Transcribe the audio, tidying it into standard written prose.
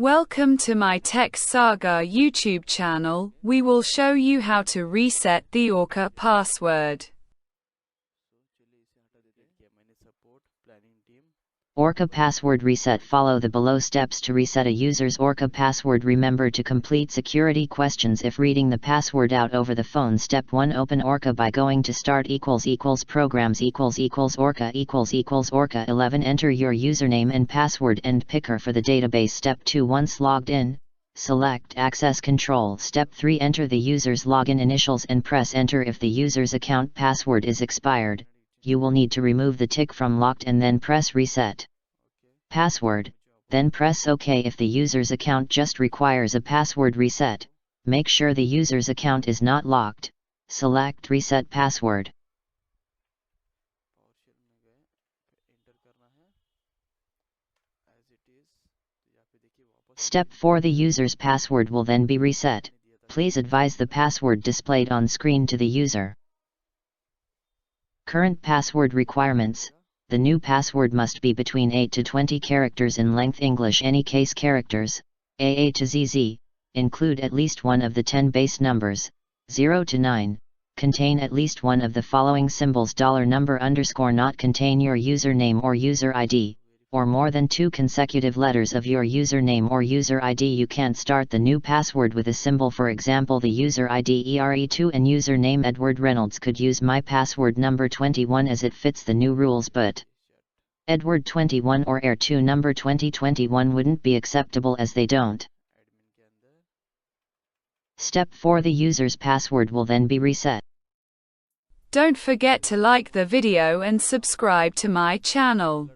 Welcome to my Tech Saga YouTube channel. We will show you how to reset the Orca password. Orca password reset. Follow the below steps to reset a user's Orca password. Remember to complete security questions if reading the password out over the phone. Step 1. Open Orca by going to Start = Programs = Orca Orca 11. Enter your username and password and picker for the database. Step 2. Once logged in, select Access Control. Step 3. Enter the user's login initials and press Enter. If the user's account password is expired, you will need to remove the tick from Locked and then press Reset Password, then press OK. If the user's account just requires a password reset, make sure the user's account is not locked. Select Reset Password. Step 4. The user's password will then be reset. Please advise the password displayed on screen to the user. Current password requirements. The new password must be between 8 to 20 characters in length. English any case characters, AA to ZZ, include at least one of the 10 base numbers, 0 to 9, contain at least one of the following symbols: $number _ not contain your username or user ID, or more than 2 consecutive letters of your username or user ID. You can't start the new password with a symbol. For example, the user ID ERE2 and username Edward Reynolds could use my password number 21 as it fits the new rules, but Edward 21 or ERE2 number 2021 wouldn't be acceptable as they don't. Step 4. The user's password will then be reset. Don't forget to like the video and subscribe to my channel.